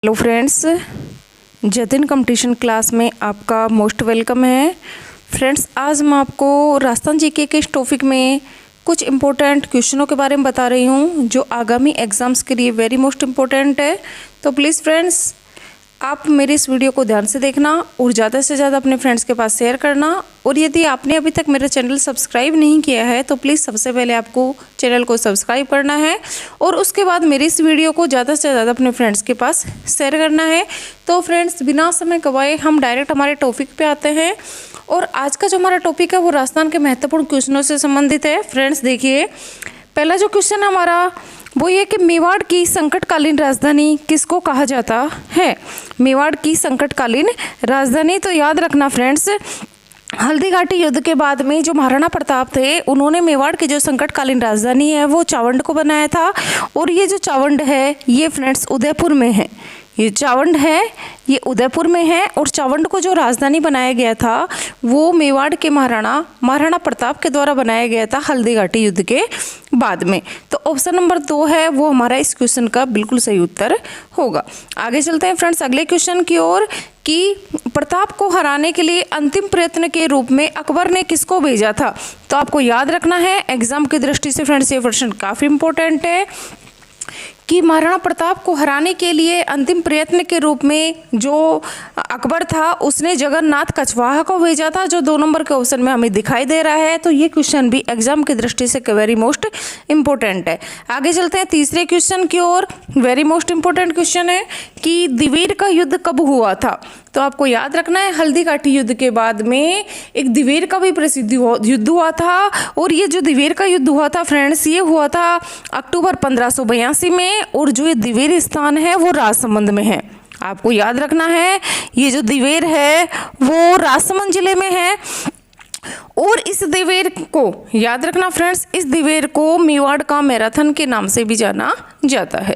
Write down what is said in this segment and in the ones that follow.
Hello friends, Jatin competition class में आपका most welcome है। फ्रेंड्स, आज मैं आपको राजस्थान जीके के इस टॉपिक में कुछ इम्पोर्टेंट क्वेश्चनों के बारे में बता रही हूँ जो आगामी एग्जाम्स के लिए वेरी मोस्ट इम्पोर्टेंट है। तो प्लीज़ फ्रेंड्स, आप मेरे इस वीडियो को ध्यान से देखना और ज़्यादा से ज़्यादा अपने फ्रेंड्स के पास शेयर करना। और यदि आपने अभी तक मेरा चैनल सब्सक्राइब नहीं किया है तो प्लीज़ सबसे पहले आपको चैनल को सब्सक्राइब करना है और उसके बाद मेरी इस वीडियो को ज़्यादा से ज़्यादा अपने फ्रेंड्स के पास शेयर करना है। तो फ्रेंड्स, बिना समय गवाए हम डायरेक्ट हमारे टॉपिक पे आते हैं। और आज का जो हमारा टॉपिक है वो राजस्थान के महत्वपूर्ण क्वेश्चनों से संबंधित है। फ्रेंड्स देखिए, पहला जो क्वेश्चन हमारा वो ये कि मेवाड़ की संकटकालीन राजधानी किसको कहा जाता है। मेवाड़ की संकटकालीन राजधानी, तो याद रखना फ्रेंड्स, हल्दी घाटी युद्ध के बाद में जो महाराणा प्रताप थे उन्होंने मेवाड़ की जो संकटकालीन राजधानी है वो चावंड को बनाया था। और ये जो चावंड है ये फ्रेंड्स उदयपुर में है। ये चावंड है ये उदयपुर में है और चावंड को जो राजधानी बनाया गया था वो मेवाड़ के महाराणा प्रताप के द्वारा बनाया गया था हल्दी घाटी युद्ध के बाद में। तो ऑप्शन नंबर 2 है वो हमारा इस क्वेश्चन का बिल्कुल सही उत्तर होगा। आगे चलते हैं फ्रेंड्स अगले क्वेश्चन की ओर कि प्रताप को हराने के लिए अंतिम प्रयत्न के रूप में अकबर ने किसको भेजा था। तो आपको याद रखना है, एग्जाम की दृष्टि से फ्रेंड्स ये प्रश्न काफ़ी इंपॉर्टेंट है कि महाराणा प्रताप को हराने के लिए अंतिम प्रयत्न के रूप में जो अकबर था उसने जगन्नाथ कछवाहा को भेजा था, जो 2 नंबर के ऑप्शन में हमें दिखाई दे रहा है। तो ये क्वेश्चन भी एग्जाम की दृष्टि से वेरी मोस्ट इम्पोर्टेंट है। आगे चलते हैं तीसरे क्वेश्चन की ओर। वेरी मोस्ट इम्पोर्टेंट क्वेश्चन है कि दिवेर का युद्ध कब हुआ था। तो आपको याद रखना है, हल्दी घाटी युद्ध के बाद में एक दिवेर का भी प्रसिद्ध युद्ध हुआ था। और ये जो दिवेर का युद्ध हुआ था फ्रेंड्स ये हुआ था अक्टूबर 1582 में। और जो ये दिवेर स्थान है वो राजसमंद में है। आपको याद रखना है, ये जो दिवेर है वो राजसमंद जिले में है। और इस दिवेर को याद रखना फ्रेंड्स, इस दिवेर को मेवाड़ का मैराथन के नाम से भी जाना जाता है।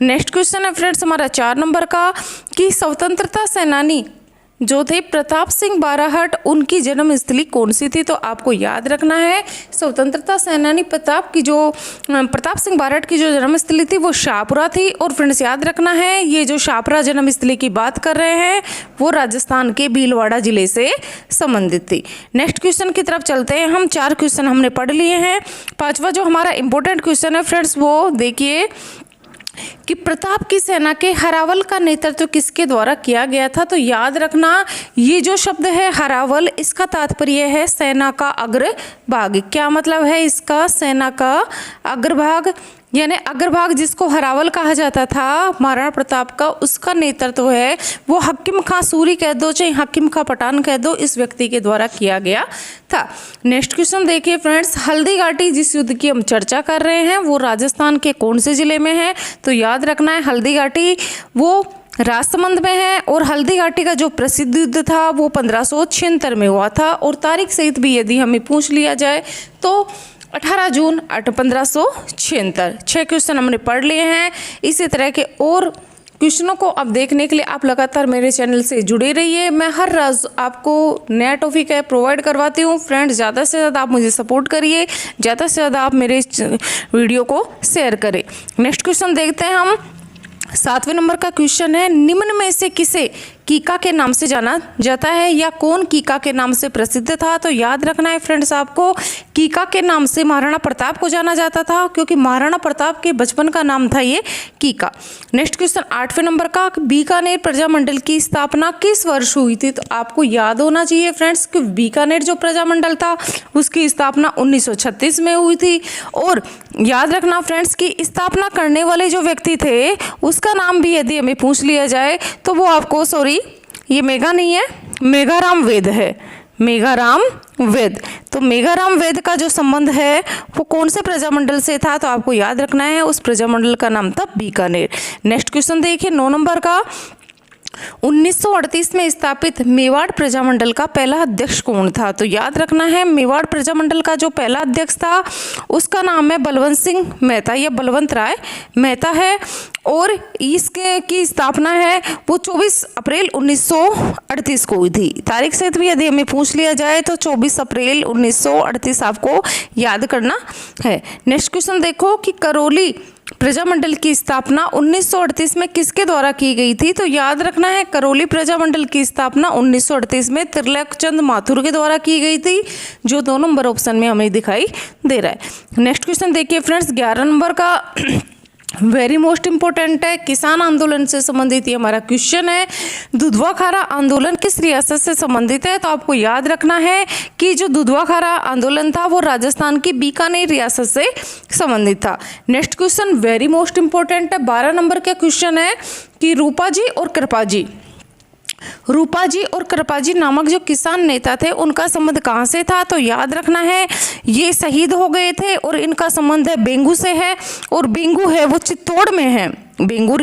नेक्स्ट क्वेश्चन है फ्रेंड्स हमारा 4 नंबर का कि स्वतंत्रता सेनानी जो थे प्रताप सिंह बाराहट उनकी जन्मस्थली कौन सी थी। तो आपको याद रखना है, स्वतंत्रता सेनानी प्रताप सिंह बाराहट की जो जन्मस्थली थी वो शाहपुरा थी। और फ्रेंड्स याद रखना है, ये जो शाहपुरा जन्मस्थली की बात कर रहे हैं वो राजस्थान के भीलवाड़ा जिले से संबंधित थी। नेक्स्ट क्वेश्चन की तरफ चलते हैं हम। 4 क्वेश्चन हमने पढ़ लिए हैं। 5वां जो हमारा इंपॉर्टेंट क्वेश्चन है फ्रेंड्स वो देखिए कि प्रताप की सेना के हरावल का नेतृत्व किसके द्वारा किया गया था। तो याद रखना, ये जो शब्द है हरावल इसका तात्पर्य है सेना का अग्रभाग। क्या मतलब है इसका? सेना का अग्रभाग, यानी अग्रभाग जिसको हरावल कहा जाता था महाराणा प्रताप का, उसका नेतृत्व है वो हकीम खां सूरी कह दो चाहे हकीम खां पठान कह दो, इस व्यक्ति के द्वारा किया गया था। नेक्स्ट क्वेश्चन देखिए फ्रेंड्स, हल्दी घाटी जिस युद्ध की हम चर्चा कर रहे हैं वो राजस्थान के कौन से जिले में है। तो याद रखना है, हल्दी घाटी वो राजसमंद में है। और हल्दी घाटी का जो प्रसिद्ध युद्ध था वो 1576 में हुआ था। और तारीख सहित भी यदि हमें पूछ लिया जाए तो 18 जून 1576। 6 क्वेश्चन हमने पढ़ लिए हैं। इसी तरह के और क्वेश्चनों को अब देखने के लिए आप लगातार मेरे चैनल से जुड़े रहिए। मैं हर रोज आपको नया टॉपिक है प्रोवाइड करवाती हूँ। फ्रेंड्स, ज़्यादा से ज़्यादा आप मुझे सपोर्ट करिए, ज़्यादा से ज़्यादा आप मेरे वीडियो को शेयर करें। नेक्स्ट क्वेश्चन देखते हैं हम। 7वें नंबर का क्वेश्चन है, निम्न में से किसे कीका के नाम से जाना जाता है या कौन कीका के नाम से प्रसिद्ध था। तो याद रखना है फ्रेंड्स, आपको कीका के नाम से महाराणा प्रताप को जाना जाता था क्योंकि महाराणा प्रताप के बचपन का नाम था ये कीका। नेक्स्ट क्वेश्चन 8वें नंबर का, बीकानेर प्रजामंडल की स्थापना किस वर्ष हुई थी। तो आपको याद होना चाहिए फ्रेंड्स कि बीकानेर जो प्रजामंडल था उसकी स्थापना 1936 में हुई थी। और याद रखना फ्रेंड्स कि स्थापना करने वाले जो व्यक्ति थे उसका नाम भी यदि हमें पूछ लिया जाए तो वो आपको, सॉरी ये मेघा नहीं है, मेघाराम वेद है। मेघाराम वेद, तो मेघाराम वेद का जो संबंध है वो कौन से प्रजामंडल से था। तो आपको याद रखना है उस प्रजामंडल का नाम था बीकानेर। नेक्स्ट क्वेश्चन देखिए 9 नंबर का, 1938 में स्थापित मेवाड़ प्रजामंडल का पहला अध्यक्ष कौन था। तो याद रखना है, मेवाड़ प्रजामंडल का जो पहला अध्यक्ष था उसका नाम है बलवंत सिंह मेहता या बलवंत राय मेहता है। और इसके की स्थापना है वो 24 अप्रैल 1938 को हुई थी। तारीख सहित भी यदि हमें पूछ लिया जाए तो 24 अप्रैल 1938 आपको याद करना है। नेक्स्ट क्वेश्चन देखो कि करौली प्रजामंडल की स्थापना 1938 में किसके द्वारा की गई थी? तो याद रखना है करौली प्रजामंडल की स्थापना 1938 में त्रिलोकचंद माथुर के द्वारा की गई थी, जो 2 नंबर ऑप्शन में हमें दिखाई दे रहा है। नेक्स्ट क्वेश्चन देखिए फ्रेंड्स, 11 नंबर का वेरी मोस्ट इंपॉर्टेंट है, किसान आंदोलन से संबंधित ये हमारा क्वेश्चन है। दुधवा खारा आंदोलन किस रियासत से संबंधित है? तो आपको याद रखना है कि जो दुधवा खारा आंदोलन था वो राजस्थान की बीकानेर रियासत से संबंधित था। Next question very most important है, 12 नंबर का क्वेश्चन है कि रूपाजी और कृपाजी नामक जो किसान नेता थे उनका संबंध कहाँ से था? तो याद रखना है ये शहीद हो गए थे और इनका संबंध है बेंगू से है, और बेंगू है वो चित्तौड़ में है। बेंगू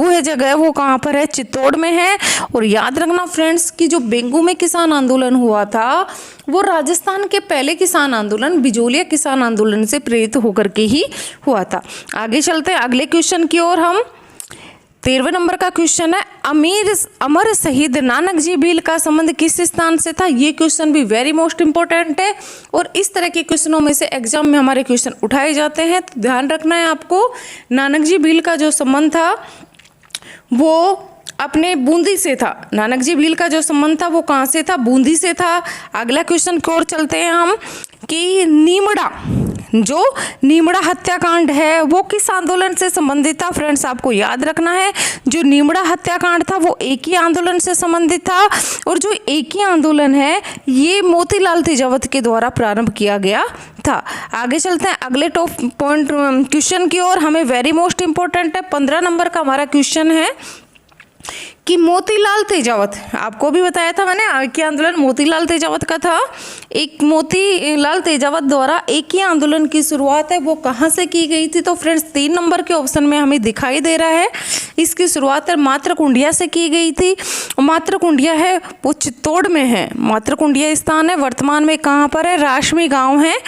है जगह, वो कहाँ पर है? चित्तौड़ में है। और याद रखना फ्रेंड्स कि जो बेंगू में किसान आंदोलन हुआ था वो राजस्थान के पहले किसान आंदोलन बिजोलिया किसान आंदोलन से प्रेरित होकर के ही हुआ था। आगे चलते हैं अगले क्वेश्चन की ओर हम। 13वें नंबर का क्वेश्चन है, अमर शहीद नानक जी भील का संबंध किस स्थान से था? ये क्वेश्चन भी वेरी मोस्ट इंपॉर्टेंट है और इस तरह के क्वेश्चनों में से एग्जाम में हमारे क्वेश्चन उठाए जाते हैं, तो ध्यान रखना है आपको। नानक जी भील का जो संबंध था वो अपने बूंदी से था। नानक जी भील का जो संबंध था वो कहाँ से था? बूंदी से था। अगला क्वेश्चन की ओर चलते हैं हम कि नीमड़ा हत्याकांड है वो किस आंदोलन से संबंधित था? फ्रेंड्स आपको याद रखना है जो नीमड़ा हत्याकांड था वो एक ही आंदोलन से संबंधित था, और जो एक ही आंदोलन है ये मोतीलाल तेजावत के द्वारा प्रारंभ किया गया था। आगे चलते हैं अगले टॉप पॉइंट क्वेश्चन की ओर। हमें वेरी मोस्ट इंपॉर्टेंट है, 15 नंबर का हमारा क्वेश्चन है कि मोतीलाल तेजावत, आपको भी बताया था मैंने कि आंदोलन मोतीलाल तेजावत का था। एक मोतीलाल तेजावत द्वारा एक ही आंदोलन की शुरुआत है वो कहाँ से की गई थी? तो फ्रेंड्स 3 नंबर के ऑप्शन में हमें दिखाई दे रहा है इसकी शुरुआत मात्रकुंडिया से की गई थी। मात्रकुंडिया है वो चित्तौड़ में है। मात्रकुंडिया स्थान है वर्तमान में कहाँ पर है? राशमी गाँव है,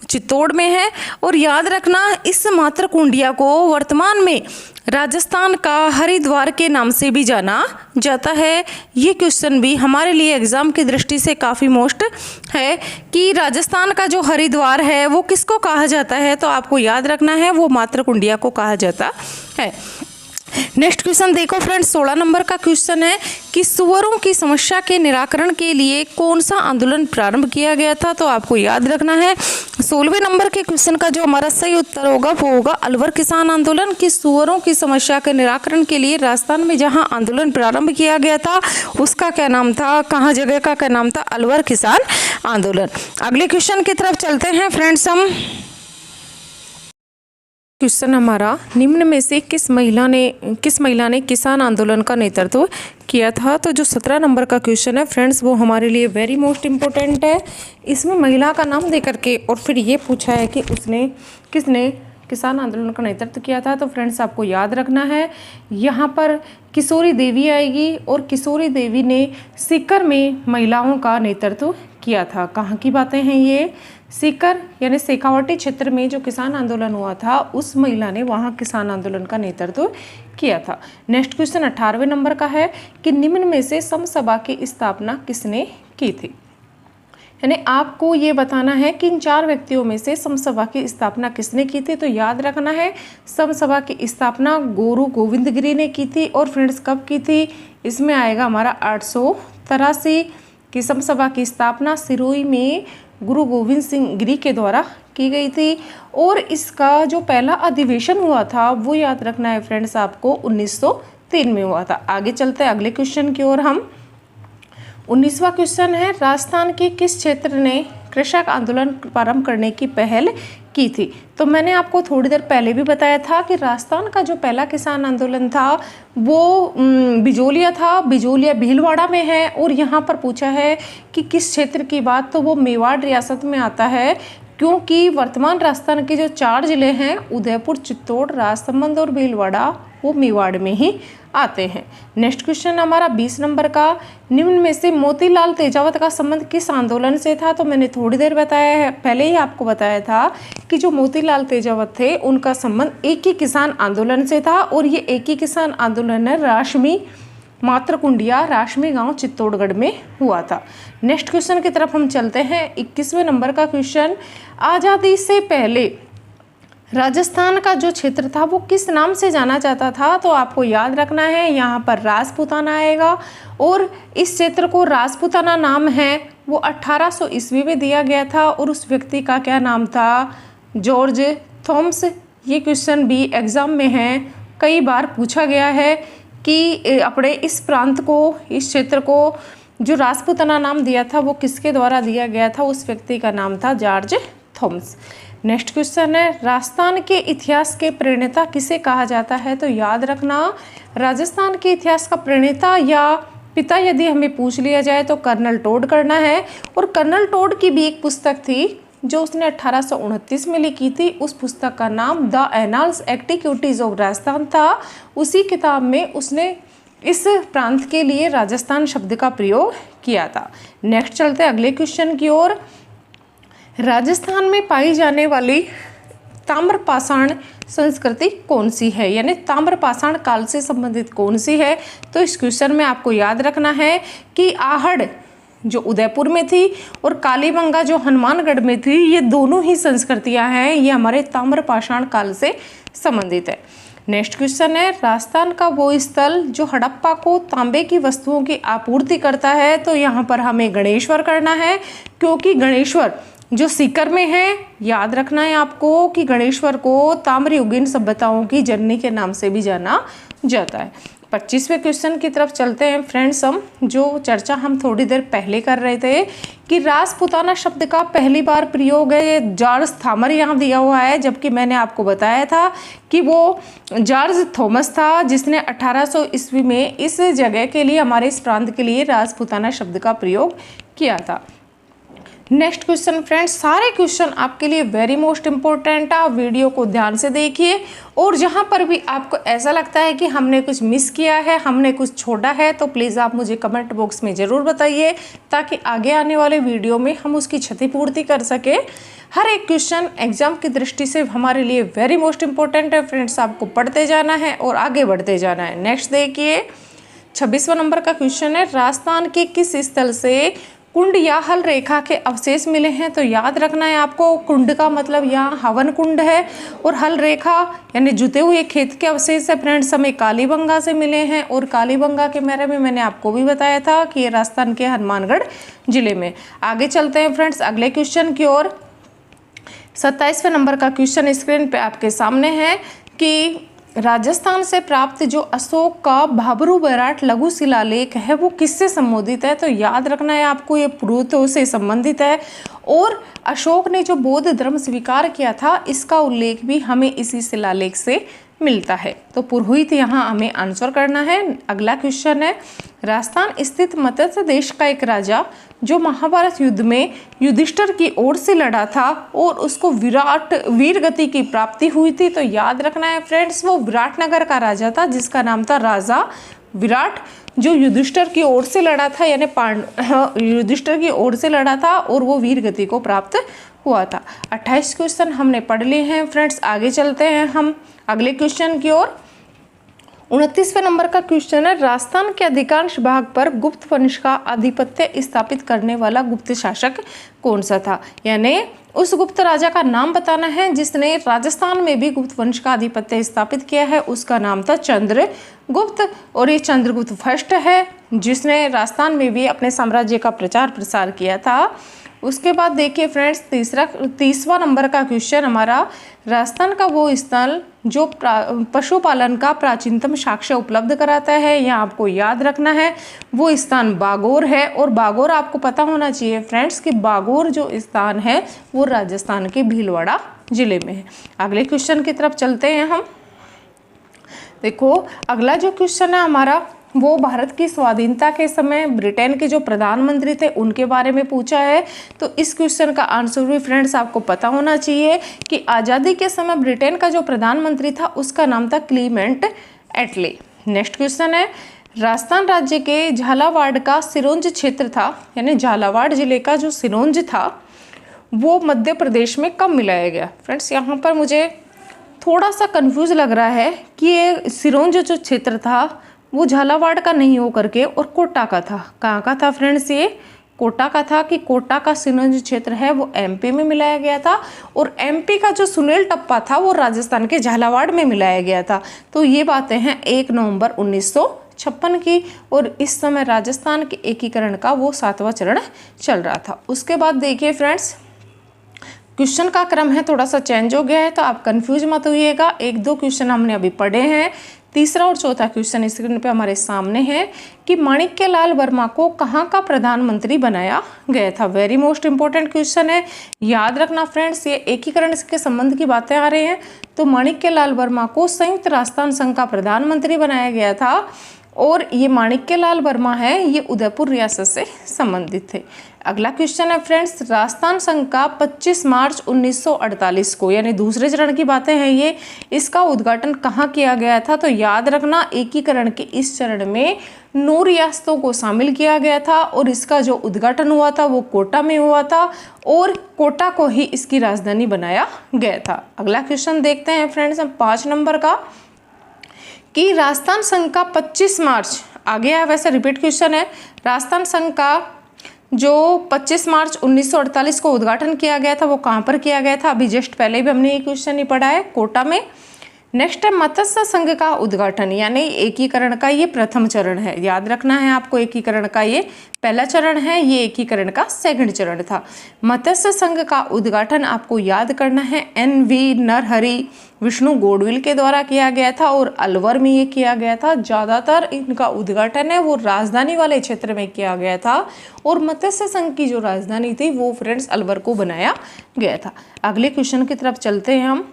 चित्तौड़ में है। और याद रखना इस मात्रकुंडिया को वर्तमान में राजस्थान का हरिद्वार के नाम से भी जाना जाता है। ये क्वेश्चन भी हमारे लिए एग्जाम की दृष्टि से काफ़ी मोस्ट है कि राजस्थान का जो हरिद्वार है वो किसको कहा जाता है? तो आपको याद रखना है वो मात्रकुंडिया को कहा जाता है। नेक्स्ट क्वेश्चन देखो फ्रेंड्स, 16 नंबर का क्वेश्चन है कि सुअरों की समस्या के निराकरण के लिए कौन सा आंदोलन प्रारंभ किया गया था? तो आपको याद रखना है 16वें नंबर के क्वेश्चन का जो हमारा सही उत्तर होगा वो होगा अलवर किसान आंदोलन। कि सुअरों की समस्या के निराकरण के लिए राजस्थान में जहां आंदोलन प्रारंभ किया गया था उसका क्या नाम था? कहाँ जगह का क्या नाम था? अलवर किसान आंदोलन। अगले क्वेश्चन की तरफ चलते हैं फ्रेंड्स हम। क्वेश्चन हमारा, निम्न में से किस महिला ने किसान आंदोलन का नेतृत्व किया था? तो जो 17 नंबर का क्वेश्चन है फ्रेंड्स वो हमारे लिए वेरी मोस्ट इम्पोर्टेंट है। इसमें महिला का नाम दे करके और फिर ये पूछा है कि किसने किसान आंदोलन का नेतृत्व किया था। तो फ्रेंड्स आपको याद रखना है यहाँ पर किशोरी देवी आएगी, और किशोरी देवी ने सीकर में महिलाओं का नेतृत्व किया था। कहाँ की बातें हैं ये? सीकर यानी शेखावाटी क्षेत्र में जो किसान आंदोलन हुआ था उस महिला ने वहाँ किसान आंदोलन का नेतृत्व किया था। नेक्स्ट क्वेश्चन 18वें नंबर का है कि निम्न में से समसभा की स्थापना किसने की थी? यानी आपको ये बताना है कि इन 4 व्यक्तियों में से समसभा की स्थापना किसने की थी। तो याद रखना है समसभा की स्थापना गुरु गोविंद गिरी ने की थी। और फ्रेंड्स कब की थी? इसमें आएगा हमारा 883 की समसभा की स्थापना सिरोही में गुरु गोविंद सिंह गिरी के द्वारा की गई थी। और इसका जो पहला अधिवेशन हुआ था वो याद रखना है फ्रेंड्स आपको 1903 में हुआ था। आगे चलते हैं अगले क्वेश्चन की ओर हम। 19वां क्वेश्चन है, राजस्थान के किस क्षेत्र ने कृषक आंदोलन प्रारंभ करने की पहल की थी? तो मैंने आपको थोड़ी देर पहले भी बताया था कि राजस्थान का जो पहला किसान आंदोलन था वो बिजोलिया था। बिजोलिया भीलवाड़ा में है। और यहाँ पर पूछा है कि किस क्षेत्र की बात, तो वो मेवाड़ रियासत में आता है, क्योंकि वर्तमान राजस्थान के जो 4 जिले हैं उदयपुर, चित्तौड़, राजसमंद और भीलवाड़ा वो मेवाड़ में ही आते हैं। नेक्स्ट क्वेश्चन हमारा 20 नंबर का, निम्न में से मोतीलाल तेजावत का संबंध किस आंदोलन से था? तो मैंने थोड़ी देर बताया है, पहले ही आपको बताया था कि जो मोतीलाल तेजावत थे उनका संबंध एक ही किसान आंदोलन से था। और ये एक ही किसान आंदोलन है राशमी मात्रकुंडिया राशमी गांव चित्तौड़गढ़ में हुआ था। नेक्स्ट क्वेश्चन की तरफ हम चलते हैं। 21वें नंबर का क्वेश्चन, आज़ादी से पहले राजस्थान का जो क्षेत्र था वो किस नाम से जाना जाता था, तो आपको याद रखना है यहाँ पर राजपूताना आएगा। और इस क्षेत्र को राजपूताना नाम है वो 1800 ईस्वी में दिया गया था और उस व्यक्ति का क्या नाम था, जॉर्ज थॉमस। ये क्वेश्चन भी एग्जाम में है, कई बार पूछा गया है कि अपने इस प्रांत को, इस क्षेत्र को जो राजपूताना नाम दिया था वो किसके द्वारा दिया गया था, उस व्यक्ति का नाम था जॉर्ज थॉमस। नेक्स्ट क्वेश्चन है, राजस्थान के इतिहास के प्रणेता किसे कहा जाता है, तो याद रखना राजस्थान के इतिहास का प्रणेता या पिता यदि हमें पूछ लिया जाए तो कर्नल टोड करना है। और कर्नल टोड की भी एक पुस्तक थी जो उसने 1829 में लिखी थी, उस पुस्तक का नाम the annals antiquities of Rajasthan था। उसी किताब में उसने इस प्रांत के लिए राजस्थान शब्द का प्रयोग किया था। नेक्स्ट चलते हैं अगले क्वेश्चन की ओर। राजस्थान में पाई जाने वाली ताम्रपाषाण संस्कृति कौन सी है, यानी ताम्रपाषाण काल से संबंधित कौन सी है, तो इस क्वेश्चन में आपको याद रखना है कि आहड़ जो उदयपुर में थी और कालीबंगा जो हनुमानगढ़ में थी, ये दोनों ही संस्कृतियां हैं, ये हमारे ताम्रपाषाण काल से संबंधित है। नेक्स्ट क्वेश्चन है, राजस्थान का वो स्थल जो हड़प्पा को तांबे की वस्तुओं की आपूर्ति करता है, तो यहाँ पर हमें गणेश्वर करना है, क्योंकि गणेश्वर जो सीकर में है। याद रखना है आपको कि गणेश्वर को ताम्रयुगीन सभ्यताओं की जननी के नाम से भी जाना जाता है। 25वें क्वेश्चन की तरफ चलते हैं फ्रेंड्स। हम जो चर्चा हम थोड़ी देर पहले कर रहे थे कि राजपूताना शब्द का पहली बार प्रयोग है जॉर्ज थामर यहाँ दिया हुआ है, जबकि मैंने आपको बताया था कि वो जॉर्ज थॉमस था जिसने 1800 ईस्वी में इस जगह के लिए, हमारे इस प्रांत के लिए राजपूताना शब्द का प्रयोग किया था। नेक्स्ट क्वेश्चन फ्रेंड्स, सारे क्वेश्चन आपके लिए वेरी मोस्ट इम्पोर्टेंट है, वीडियो को ध्यान से देखिए। और जहां पर भी आपको ऐसा लगता है कि हमने कुछ मिस किया है, हमने कुछ छोड़ा है, तो प्लीज़ आप मुझे कमेंट बॉक्स में ज़रूर बताइए, ताकि आगे आने वाले वीडियो में हम उसकी क्षतिपूर्ति कर सके। हर एक क्वेश्चन एग्जाम की दृष्टि से हमारे लिए वेरी मोस्ट इम्पोर्टेंट है फ्रेंड्स, आपको पढ़ते जाना है और आगे बढ़ते जाना है। नेक्स्ट देखिए 26वां नंबर का क्वेश्चन है, राजस्थान के किस स्थल से कुंड या हल रेखा के अवशेष मिले हैं, तो याद रखना है आपको, कुंड का मतलब यहाँ हवन कुंड है और हल रेखा यानी जुते हुए खेत के अवशेष है फ्रेंड्स, हमें कालीबंगा से मिले हैं। और कालीबंगा के बारे में मैंने आपको भी बताया था कि ये राजस्थान के हनुमानगढ़ जिले में। आगे चलते हैं फ्रेंड्स अगले क्वेश्चन की ओर। 27वें नंबर का क्वेश्चन स्क्रीन पे आपके सामने है कि राजस्थान से प्राप्त जो अशोक का भाबरू बैराट लघु शिलालेख है वो किससे संबोधित है, तो याद रखना है आपको, ये पुरोहितों से संबंधित है। और अशोक ने जो बौद्ध धर्म स्वीकार किया था, इसका उल्लेख भी हमें इसी शिलालेख से मिलता है, तो पुरोहित यहाँ हमें आंसर करना है। अगला क्वेश्चन है, राजस्थान स्थित मत्स्य देश का एक राजा जो महाभारत युद्ध में युधिष्ठिर की ओर से लड़ा था और उसको वीर गति की प्राप्ति हुई थी, तो याद रखना है फ्रेंड्स, वो विराटनगर का राजा था जिसका नाम था राजा विराट, जो युधिष्ठिर की ओर से लड़ा था, यानी युधिष्ठिर की ओर से लड़ा था और वो वीर गति को प्राप्त हुआ था। 28 क्वेश्चन हमने पढ़ लिए हैं फ्रेंड्स, आगे चलते हैं हम अगले क्वेश्चन की ओर। 29वें नंबर का क्वेश्चन है, राजस्थान के अधिकांश भाग पर गुप्त वंश का आधिपत्य स्थापित करने वाला गुप्त शासक कौन सा था, यानी उस गुप्त राजा का नाम बताना है जिसने राजस्थान में भी गुप्त वंश का आधिपत्य स्थापित किया है, उसका नाम था चंद्रगुप्त। और ये चंद्रगुप्त फर्स्ट है जिसने राजस्थान में भी अपने साम्राज्य का प्रचार प्रसार किया था। उसके बाद देखिए फ्रेंड्स 30वां नंबर का क्वेश्चन हमारा, राजस्थान का वो स्थल जो पशुपालन का प्राचीनतम साक्ष्य उपलब्ध कराता है, यहाँ आपको याद रखना है वो स्थान बागोर है। और बागोर आपको पता होना चाहिए फ्रेंड्स कि बागोर जो स्थान है वो राजस्थान के भीलवाड़ा जिले में है। अगले क्वेश्चन की तरफ चलते हैं हम। देखो अगला जो क्वेश्चन है हमारा वो भारत की स्वाधीनता के समय ब्रिटेन के जो प्रधानमंत्री थे उनके बारे में पूछा है, तो इस क्वेश्चन का आंसर भी फ्रेंड्स आपको पता होना चाहिए कि आज़ादी के समय ब्रिटेन का जो प्रधानमंत्री था उसका नाम था क्लीमेंट एटले। नेक्स्ट क्वेश्चन है, राजस्थान राज्य के झालावाड़ का सिरोंज क्षेत्र था, यानी झालावाड़ जिले का जो सिरोंज था वो मध्य प्रदेश में कब मिलाया गया। फ्रेंड्स यहाँ पर मुझे थोड़ा सा कंफ्यूज लग रहा है कि ये सिरोंज जो क्षेत्र था वो झालावाड़ का नहीं हो करके और कोटा का था। कहाँ का था फ्रेंड्स, ये कोटा का था कि कोटा का सिरोंज क्षेत्र है वो एमपी में मिलाया गया था और एमपी का जो सुनील टप्पा था वो राजस्थान के झालावाड़ में मिलाया गया था। तो ये बातें हैं 1 नवंबर 1956 की, और इस समय राजस्थान के एकीकरण का वो 7वां चरण चल रहा था। उसके बाद देखिए फ्रेंड्स, क्वेश्चन का क्रम है थोड़ा सा चेंज हो गया है, तो आप कंफ्यूज मत होइएगा। 1-2 क्वेश्चन हमने अभी पढ़े हैं, तीसरा और चौथा क्वेश्चन स्क्रीन पे हमारे सामने है कि माणिक्यलाल वर्मा को कहाँ का प्रधानमंत्री बनाया गया था। वेरी मोस्ट इंपॉर्टेंट क्वेश्चन है, याद रखना फ्रेंड्स। ये एकीकरण के संबंध की बातें आ रही हैं, तो माणिक्यलाल वर्मा को संयुक्त राष्ट्र संघ का प्रधानमंत्री बनाया गया था, और ये माणिक्यलाल वर्मा है ये उदयपुर रियासत से संबंधित थे। अगला क्वेश्चन है फ्रेंड्स, राजस्थान संघ का 25 मार्च 1948 को, यानी दूसरे चरण की बातें हैं ये, इसका उद्घाटन कहाँ किया गया था। तो याद रखना एकीकरण के इस चरण में 9 रियासतों को शामिल किया गया था, और इसका जो उद्घाटन हुआ था वो कोटा में हुआ था, और कोटा को ही इसकी राजधानी बनाया गया था। अगला क्वेश्चन देखते हैं फ्रेंड्स हम 5 नंबर का, कि राजस्थान संघ का 25 मार्च आ गया है, वैसे रिपीट क्वेश्चन है। राजस्थान संघ का जो 25 मार्च 1948 को उद्घाटन किया गया था वो कहाँ पर किया गया था, अभी जस्ट पहले भी हमने ये क्वेश्चन ही पढ़ा है, कोटा में। नेक्स्ट है मत्स्य संघ का उद्घाटन, यानी एकीकरण का ये प्रथम चरण है, याद रखना है आपको। एकीकरण का ये पहला चरण है, ये एकीकरण का सेकंड चरण था। मत्स्य संघ का उद्घाटन आपको याद करना है NV नरहरि विष्णु गोडविल के द्वारा किया गया था, और अलवर में ये किया गया था। ज़्यादातर इनका उद्घाटन है वो राजधानी वाले क्षेत्र में किया गया था, और मत्स्य संघ की जो राजधानी थी वो फ्रेंड्स अलवर को बनाया गया था। अगले क्वेश्चन की तरफ चलते हैं हम।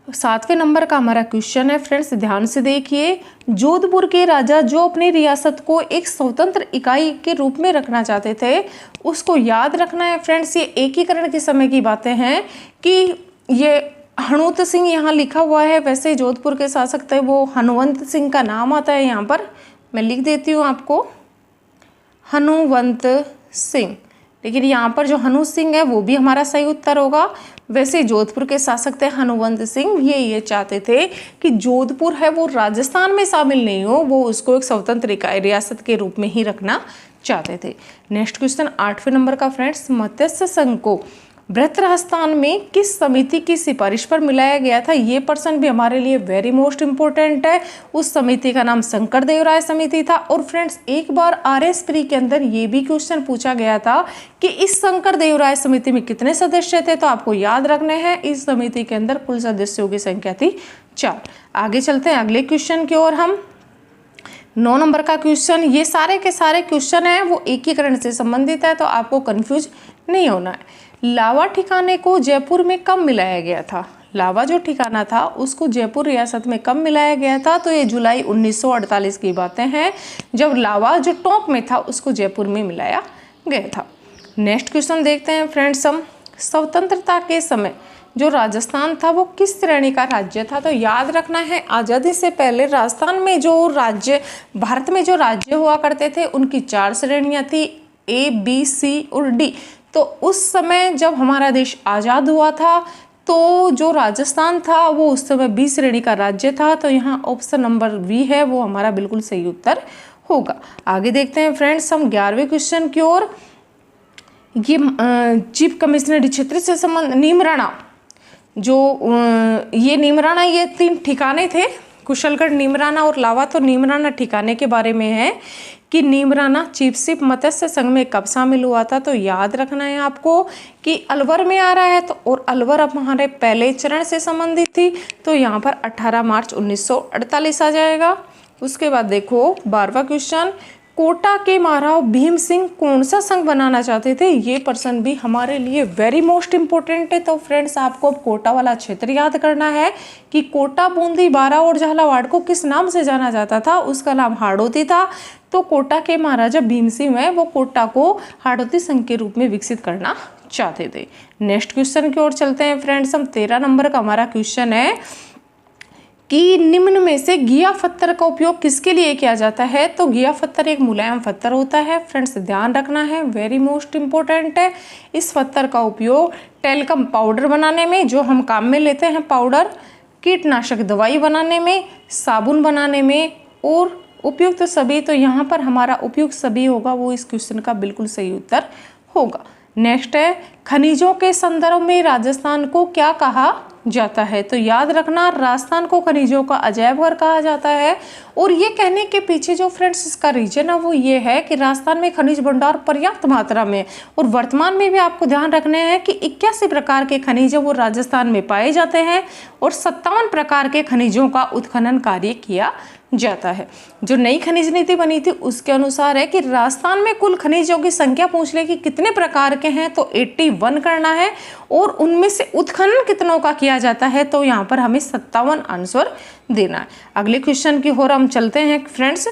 7वें नंबर का हमारा क्वेश्चन है फ्रेंड्स, ध्यान से देखिए। जोधपुर के राजा जो अपनी रियासत को एक स्वतंत्र इकाई के रूप में रखना चाहते थे, उसको याद रखना है फ्रेंड्स। ये एकीकरण के समय की बातें हैं कि ये हनुमंत सिंह यहाँ लिखा हुआ है, वैसे जोधपुर के शासक थे वो हनुमंत सिंह का नाम आता है यहाँ पर, मैं लिख देती हूँ आपको, हनुमंत सिंह। लेकिन यहाँ पर जो हनु सिंह है वो भी हमारा सही उत्तर होगा। वैसे जोधपुर के शासक थे हनुमंत सिंह, ये चाहते थे कि जोधपुर है वो राजस्थान में शामिल नहीं हो, वो उसको एक स्वतंत्र रियासत के रूप में ही रखना चाहते थे। नेक्स्ट क्वेश्चन 8वें नंबर का फ्रेंड्स, मत्स्य संघ को भ्रतराजस्थान में किस समिति की सिफारिश पर मिलाया गया था। ये पर्सन भी हमारे लिए वेरी मोस्ट इंपॉर्टेंट है। उस समिति का नाम शंकरदेवराय समिति था। और फ्रेंड्स एक बार RS प्री के अंदर ये भी क्वेश्चन पूछा गया था कि इस शंकरदेवराय समिति में कितने सदस्य थे, तो आपको याद रखने हैं इस समिति के अंदर कुल सदस्यों की संख्या थी 4। आगे चलते हैं अगले क्वेश्चन की ओर हम। 9 नंबर का क्वेश्चन, ये सारे के सारे क्वेश्चन हैं वो एकीकरण से संबंधित है, तो आपको कंफ्यूज नहीं होना है। लावा ठिकाने को जयपुर में कब मिलाया गया था। लावा जो ठिकाना था उसको जयपुर रियासत में कब मिलाया गया था, तो ये जुलाई 1948 की बातें हैं, जब लावा जो टोंक में था उसको जयपुर में मिलाया गया था। नेक्स्ट क्वेश्चन देखते हैं फ्रेंड्स हम। स्वतंत्रता के समय जो राजस्थान था वो किस श्रेणी का राज्य था, तो याद रखना है आज़ादी से पहले राजस्थान में जो राज्य, भारत में जो राज्य हुआ करते थे उनकी 4 श्रेणियाँ थी, A, B, C और D। तो उस समय जब हमारा देश आज़ाद हुआ था तो जो राजस्थान था वो उस समय B श्रेणी का राज्य था, तो यहाँ ऑप्शन नंबर B है वो हमारा बिल्कुल सही उत्तर होगा। आगे देखते हैं फ्रेंड्स हम 11वें क्वेश्चन की ओर। ये चीफ कमिश्नरी क्षेत्र से संबंध नीमराणा, जो ये नीमराणा, ये 3 ठिकाने थे, कुशलगढ़, नीमराना और लावा। तो नीमराना ठिकाने के बारे में है कि नीमराना चीफ मत्स्य संघ में कब शामिल हुआ था, तो याद रखना है आपको कि अलवर में आ रहा है, तो और अलवर अब हमारे पहले चरण से संबंधित थी, तो यहाँ पर 18 मार्च 1948 आ जाएगा। उसके बाद देखो 12वां क्वेश्चन, कोटा के महाराव भीम सिंह कौन सा संघ बनाना चाहते थे। ये पर्सन भी हमारे लिए वेरी मोस्ट इंपॉर्टेंट है। तो फ्रेंड्स आपको अब कोटा वाला क्षेत्र याद करना है कि कोटा, बूंदी, बारा और झालावाड़ को किस नाम से जाना जाता था, उसका नाम हाड़ौती था। तो कोटा के महाराजा भीम सिंह है वो कोटा को हाड़ौती संघ के रूप में विकसित करना चाहते थे। नेक्स्ट क्वेश्चन की ओर चलते हैं फ्रेंड्स हम। 13 नंबर का हमारा क्वेश्चन है कि निम्न में से घिया पत्थर का उपयोग किसके लिए किया जाता है, तो घिया पत्थर एक मुलायम पत्थर होता है। फ्रेंड्स ध्यान रखना है, वेरी मोस्ट इंपॉर्टेंट है। इस पत्थर का उपयोग टेल्कम पाउडर बनाने में, जो हम काम में लेते हैं पाउडर, कीटनाशक दवाई बनाने में, साबुन बनाने में और उपयुक्त सभी, तो यहाँ पर हमारा उपयुक्त सभी होगा वो इस क्वेश्चन का बिल्कुल सही उत्तर होगा। नेक्स्ट है, खनिजों के संदर्भ में राजस्थान को क्या कहा जाता है? तो याद रखना, राजस्थान को खनिजों का अजैब घर कहा जाता है। और ये कहने के पीछे जो फ्रेंड्स इसका रीजन है वो ये है कि राजस्थान में खनिज भंडार पर्याप्त मात्रा में, और वर्तमान में भी आपको ध्यान रखने हैं कि 81 प्रकार के खनिज वो राजस्थान में पाए जाते हैं और 57 प्रकार के खनिजों का उत्खनन कार्य किया जाता है। जो नई खनिज नीति बनी थी उसके अनुसार है कि राजस्थान में कुल खनिजों की संख्या पूछ ले कि कितने प्रकार के हैं, तो 81 करना है, और उनमें से उत्खनन कितनों का किया जाता है, तो यहाँ पर हमें 57 आंसर देना है। अगले क्वेश्चन की ओर हम चलते हैं फ्रेंड्स,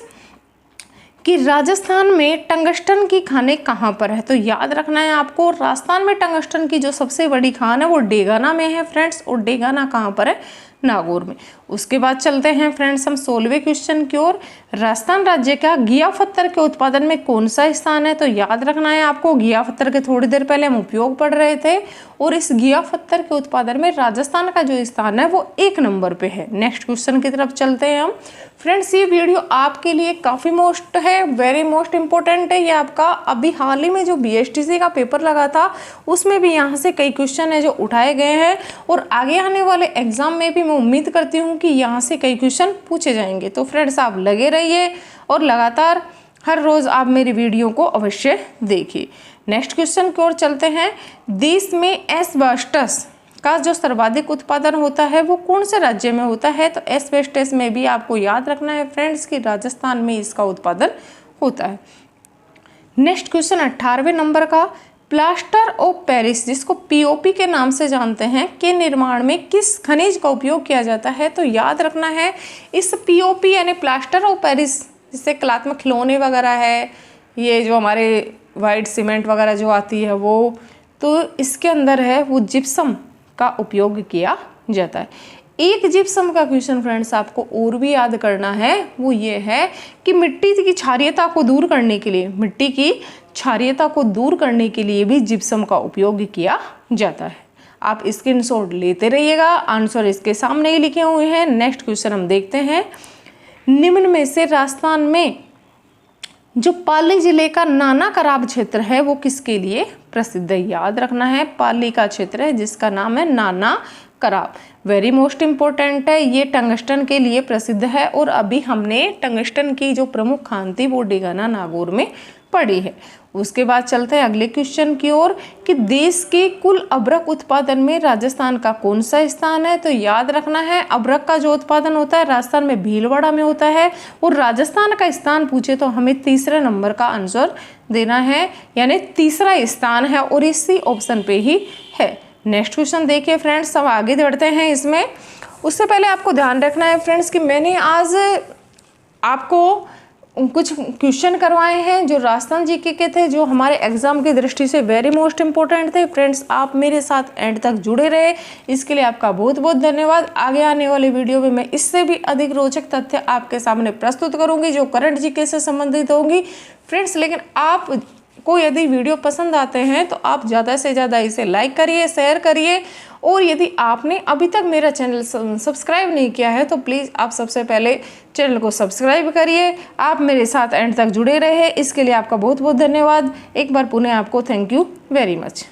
कि राजस्थान में टंगस्टन की खानें कहाँ पर है? तो याद रखना है आपको, राजस्थान में टंगस्टन की जो सबसे बड़ी खान है वो डेगाना में है फ्रेंड्स, और डेगाना कहाँ पर है? नागौर में। उसके बाद चलते हैं फ्रेंड्स हम 16वें क्वेश्चन की ओर, राजस्थान राज्य का घिया पत्थर के उत्पादन में कौन सा स्थान है? तो याद रखना है आपको, घिया पत्थर के थोड़ी देर पहले हम उपयोग पढ़ रहे थे, और इस घिया पत्थर के उत्पादन में राजस्थान का जो स्थान है वो 1 नंबर पे है। नेक्स्ट क्वेश्चन की तरफ चलते हैं हम फ्रेंड्स। ये वीडियो आपके लिए काफ़ी मोस्ट है, वेरी मोस्ट इंपॉर्टेंट है। ये आपका अभी हाल ही में जो BSTC का पेपर लगा था उसमें भी यहाँ से कई क्वेश्चन है जो उठाए गए हैं, और आगे आने वाले एग्जाम में भी मैं उम्मीद करती हूँ कि यहाँ से कई क्वेश्चन पूछे जाएंगे। तो फ्रेंड्स आप लगे रहिए और लगातार हर रोज़ आप मेरी वीडियो को अवश्य देखिए। नेक्स्ट क्वेश्चन की ओर चलते हैं, देश में एस्बेस्टस का जो सर्वाधिक उत्पादन होता है वो कौन से राज्य में होता है? तो एस्बेस्टस में भी आपको याद रखना है फ्रेंड्स कि राजस्थान में इसका उत्पादन होता है। नेक्स्ट क्वेश्चन 18वें नंबर का, प्लास्टर ऑफ पेरिस जिसको POP के नाम से जानते हैं, के निर्माण में किस खनिज का उपयोग किया जाता है? तो याद रखना है, इस POP यानी प्लास्टर ऑफ पेरिस, जिससे कलात्मक खिलौने वगैरह है, ये जो हमारे वाइट सीमेंट वगैरह जो आती है वो, तो इसके अंदर है वो जिप्सम का उपयोग किया जाता है। एक जिप्सम का क्वेश्चन फ्रेंड्स आपको और भी याद करना है, वो ये है कि मिट्टी की क्षारीयता को दूर करने के लिए, मिट्टी की क्षारीयता को दूर करने के लिए भी जिप्सम का उपयोग किया जाता है। आप स्क्रीनशॉट लेते रहिएगा, आंसर इसके सामने ही लिखे हुए हैं। नेक्स्ट क्वेश्चन हम देखते हैं, निम्न में से राजस्थान में जो पाली जिले का नाना कराब क्षेत्र है वो किसके लिए प्रसिद्ध है? याद रखना है, पाली का क्षेत्र है जिसका नाम है नाना कराब, वेरी मोस्ट इम्पोर्टेंट है। ये टंगस्टन के लिए प्रसिद्ध है, और अभी हमने टंगस्टन की जो प्रमुख खान थी वो डेगाना नागौर में पड़ी है। उसके बाद चलते हैं अगले क्वेश्चन की ओर, कि देश के कुल अभ्रक उत्पादन में राजस्थान का कौन सा स्थान है? तो याद रखना है, अभ्रक का जो उत्पादन होता है राजस्थान में भीलवाड़ा में होता है, और राजस्थान का स्थान पूछे तो हमें 3रे नंबर का आंसर देना है, यानी 3रा स्थान है और इसी ऑप्शन पे ही है। नेक्स्ट क्वेश्चन देखिए फ्रेंड्स, हम आगे बढ़ते हैं इसमें। उससे पहले आपको ध्यान रखना है फ्रेंड्स कि मैंने आज आपको कुछ क्वेश्चन करवाए हैं जो राजस्थान जीके के थे, जो हमारे एग्जाम की दृष्टि से वेरी मोस्ट इंपॉर्टेंट थे। फ्रेंड्स आप मेरे साथ एंड तक जुड़े रहे, इसके लिए आपका बहुत बहुत धन्यवाद। आगे आने वाले वीडियो में मैं इससे भी अधिक रोचक तथ्य आपके सामने प्रस्तुत करूंगी जो करंट जीके से संबंधित होंगी फ्रेंड्स। लेकिन आप को यदि वीडियो पसंद आते हैं तो आप ज़्यादा से ज़्यादा इसे लाइक करिए, शेयर करिए, और यदि आपने अभी तक मेरा चैनल सब्सक्राइब नहीं किया है तो प्लीज़ आप सबसे पहले चैनल को सब्सक्राइब करिए। आप मेरे साथ एंड तक जुड़े रहे, इसके लिए आपका बहुत बहुत धन्यवाद। एक बार पुनः आपको थैंक यू वेरी मच।